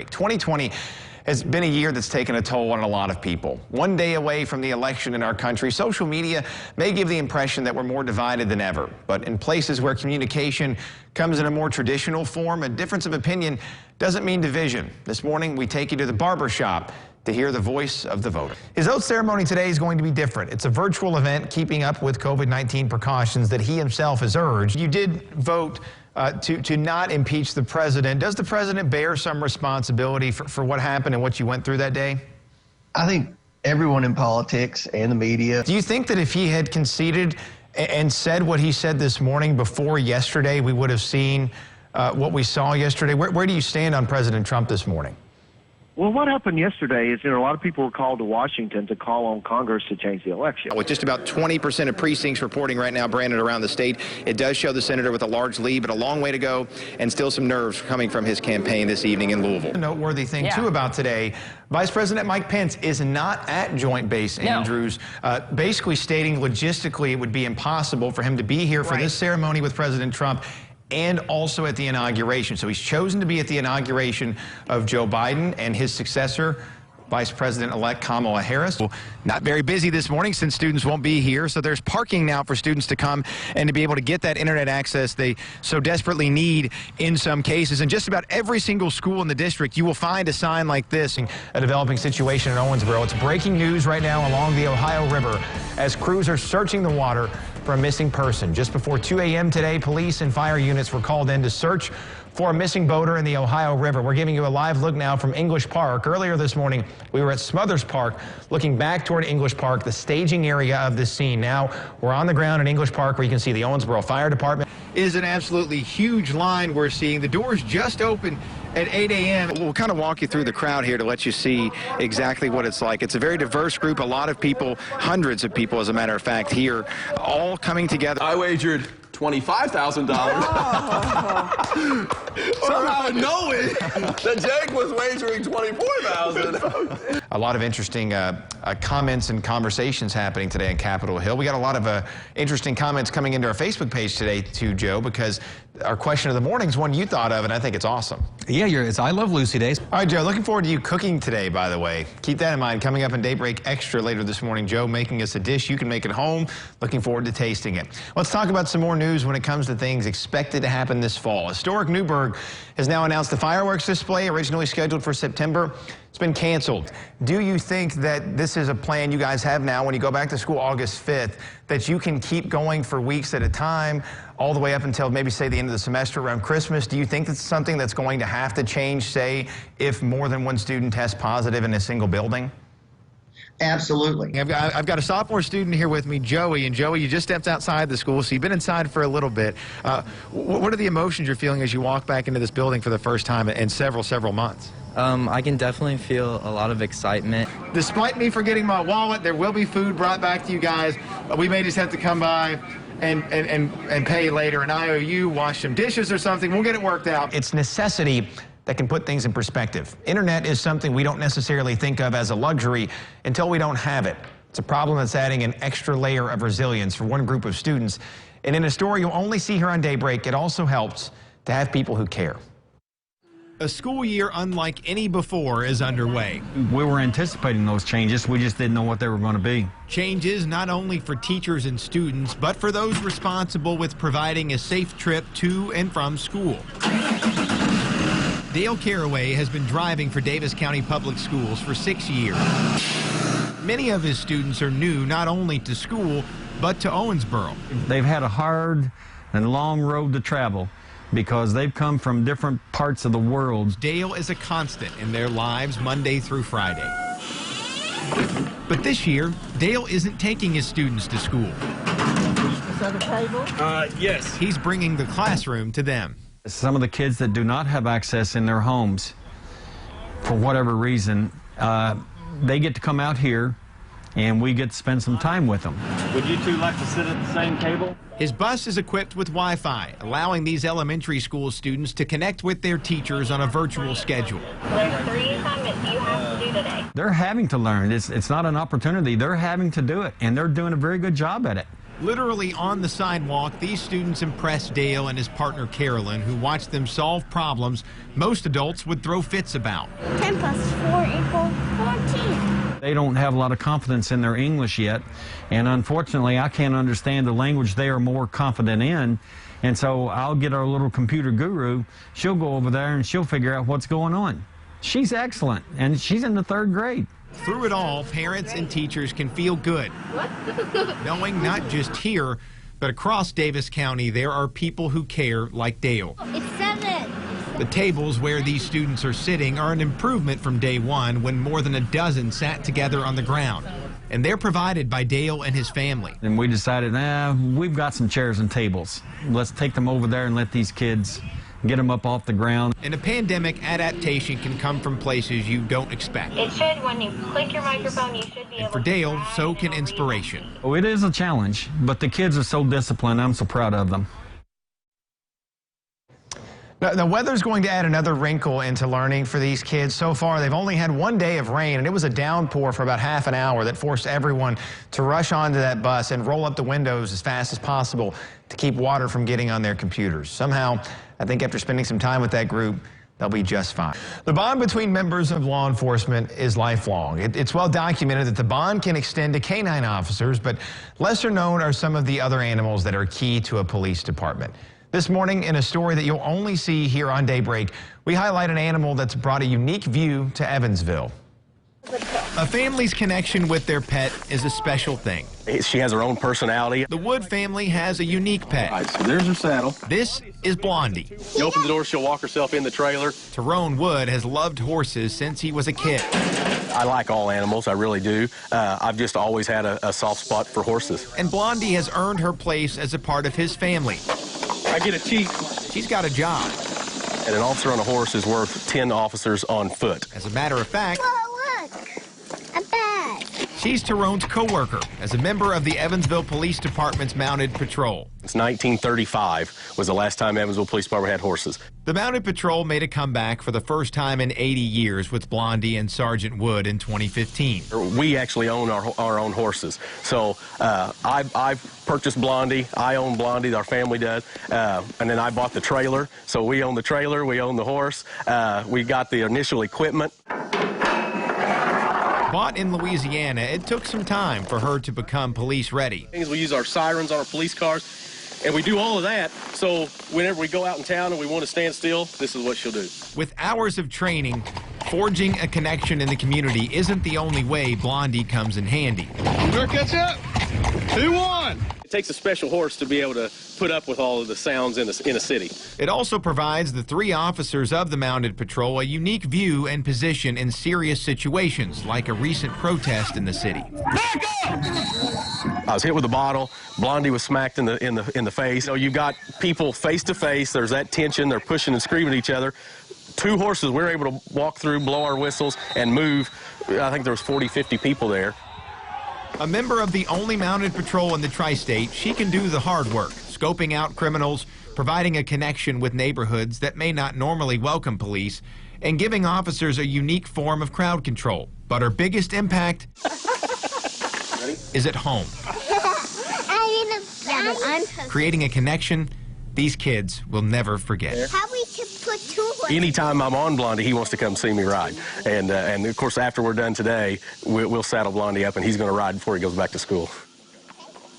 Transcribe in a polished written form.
2020 has been a year that's taken a toll on a lot of people. One day away from the election in our country, social media may give the impression that we're more divided than ever. But in places where communication comes in a more traditional form, a difference of opinion doesn't mean division. This morning, we take you to the barber shop to hear the voice of the voter. His oath ceremony today is going to be different. It's a virtual event keeping up with COVID-19 precautions that he himself has urged. You did vote to not impeach the president. Does the president bear some responsibility for what happened and what you went through that day? I think everyone in politics and the media. Do you think that if he had conceded and said what he said this morning before yesterday, we would have seen what we saw yesterday? Where do you stand on President Trump this morning? Well, what happened yesterday is, a lot of people were called to Washington to call on Congress to change the election. With just about 20% of precincts reporting right now, Brandon, around the state, it does show the senator with a large lead, but a long way to go, and still some nerves coming from his campaign this evening in Louisville. A noteworthy thing, too, about today, Vice President Mike Pence is not at Joint Base Andrews, basically stating logistically it would be impossible for him to be here for this ceremony with President Trump and also at the inauguration. So he's chosen to be at the inauguration of Joe Biden and his successor, Vice President-elect Kamala Harris. Not very busy this morning since students won't be here, so there's parking now for students to come and to be able to get that internet access they so desperately need in some cases. And just about every single school in the district, you will find a sign like this. A developing situation in Owensboro. It's breaking news right now along the Ohio River as crews are searching the water for a missing person. Just before 2 a.m. today, police and fire units were called in to search for a missing boater in the Ohio River. We're giving you a live look now from English Park. Earlier this morning, we were at Smothers Park, looking back toward English Park, the staging area of this scene. Now we're on the ground in English Park, where you can see the Owensboro Fire Department. It is an absolutely huge line we're seeing. The doors just opened at 8 a.m. We'll kind of walk you through the crowd here to let you see exactly what it's like. It's a very diverse group, a lot of people, hundreds of people, as a matter of fact, here, all coming together. I wagered $25,000. Somehow knowing that Jake was wagering $24,000. A lot of interesting comments and conversations happening today on Capitol Hill. We got a lot of interesting comments coming into our Facebook page today too, Joe, because our question of the morning is one you thought of, and I think it's awesome. Yeah, I love Lucy Days. All right, Joe, looking forward to you cooking today, by the way. Keep that in mind. Coming up in Daybreak Extra later this morning, Joe making us a dish you can make at home. Looking forward to tasting it. Let's talk about some more news when it comes to things expected to happen this fall. Historic Newburgh has now announced the fireworks display, originally scheduled for September. It's been canceled. Do you think that this is a plan you guys have now when you go back to school August 5th, that you can keep going for weeks at a time, all the way up until maybe, say, the end of the semester around Christmas? Do you think that's something that's going to have to change, say, if more than one student tests positive in a single building? Absolutely. I've got a sophomore student here with me, Joey. And Joey, you just stepped outside the school, so you've been inside for a little bit. What are the emotions you're feeling as you walk back into this building for the first time in several months? I can definitely feel a lot of excitement. Despite me forgetting my wallet, there will be food brought back to you guys. We may just have to come by and pay later. An IOU, wash some dishes or something. We'll get it worked out. It's necessity that can put things in perspective. Internet is something we don't necessarily think of as a luxury until we don't have it. It's a problem that's adding an extra layer of resilience for one group of students. And in a story you'll only see here on Daybreak, it also helps to have people who care. A school year unlike any before is underway. We were anticipating those changes. We just didn't know what they were going to be. Changes not only for teachers and students, but for those responsible with providing a safe trip to and from school. Dale Caraway has been driving for Davis County Public Schools for 6 years. Many of his students are new not only to school, but to Owensboro. They've had a hard and long road to travel because they've come from different parts of the world. Dale is a constant in their lives Monday through Friday. But this year, Dale isn't taking his students to school. Is that a table? Yes. He's bringing the classroom to them. Some of the kids that do not have access in their homes, for whatever reason, they get to come out here and we get to spend some time with them. Would you two like to sit at the same table? His bus is equipped with Wi-Fi, allowing these elementary school students to connect with their teachers on a virtual schedule. There's 3 assignments you have to do today. They're having to learn. It's not an opportunity. They're having to do it, and they're doing a very good job at it. Literally on the sidewalk, these students impressed Dale and his partner Carolyn, who watched them solve problems most adults would throw fits about. 10 plus 4 equals 14. They don't have a lot of confidence in their English yet, and unfortunately I can't understand the language they are more confident in, and so I'll get our little computer guru. She'll go over there and she'll figure out what's going on. She's excellent, and she's in the 3rd grade. Through it all, parents and teachers can feel good, knowing not just here, but across Davis County, there are people who care like Dale. It's 7. The tables where these students are sitting are an improvement from day one, when more than a dozen sat together on the ground. And they're provided by Dale and his family. And we decided, we've got some chairs and tables. Let's take them over there and let these kids get them up off the ground. In a pandemic, adaptation can come from places you don't expect. It should, when you click your microphone, you should be able to. For Dale, so can inspiration. Oh, it is a challenge, but the kids are so disciplined. I'm so proud of them. Now, the weather's going to add another wrinkle into learning for these kids. So far, they've only had one day of rain, and it was a downpour for about half an hour that forced everyone to rush onto that bus and roll up the windows as fast as possible to keep water from getting on their computers. Somehow, I think after spending some time with that group, they'll be just fine. The bond between members of law enforcement is lifelong. It's well documented that the bond can extend to canine officers, but lesser known are some of the other animals that are key to a police department. This morning, in a story that you'll only see here on Daybreak, we highlight an animal that's brought a unique view to Evansville. A family's connection with their pet is a special thing. She has her own personality. The Wood family has a unique pet. All right, so there's her saddle. This is Blondie. You open the door, she'll walk herself in the trailer. Tyrone Wood has loved horses since he was a kid. I like all animals, I really do. I've just always had a soft spot for horses. And Blondie has earned her place as a part of his family. I get a cheat. She's got a job. And an officer on a horse is worth 10 officers on foot. As a matter of fact, Whoa, look! A bag. she's Tyrone's co-worker as a member of the Evansville Police Department's Mounted Patrol. It's 1935 was the last time Evansville Police Department had horses. The Mounted Patrol made a comeback for the first time in 80 years with Blondie and Sergeant Wood in 2015. We actually own our own horses. So I purchased Blondie. I own Blondie. Our family does. And then I bought the trailer. So we own the trailer. We own the horse. We got the initial equipment. Bought in Louisiana, it took some time for her to become police ready. We use our sirens on our police cars. And we do all of that, so whenever we go out in town and we want to stand still, this is what she'll do. With hours of training, forging a connection in the community isn't the only way Blondie comes in handy. Gonna catch up. 2-1. It takes a special horse to be able to put up with all of the sounds in a city. It also provides the 3 officers of the Mounted Patrol a unique view and position in serious situations, like a recent protest in the city. Back up! I was hit with a bottle. Blondie was smacked in the face. You know, you've got people face to face. There's that tension. They're pushing and screaming at each other. 2 horses, we're able to walk through, blow our whistles, and move. I think there was 40, 50 people there. A member of the only Mounted Patrol in the tri-state, she can do the hard work, scoping out criminals, providing a connection with neighborhoods that may not normally welcome police, and giving officers a unique form of crowd control. But her biggest impact is at home. Creating a connection these kids will never forget. How we can put 2 horses. Anytime I'm on Blondie, he wants to come see me ride. And of course, after we're done today, we'll saddle Blondie up, and he's going to ride before he goes back to school.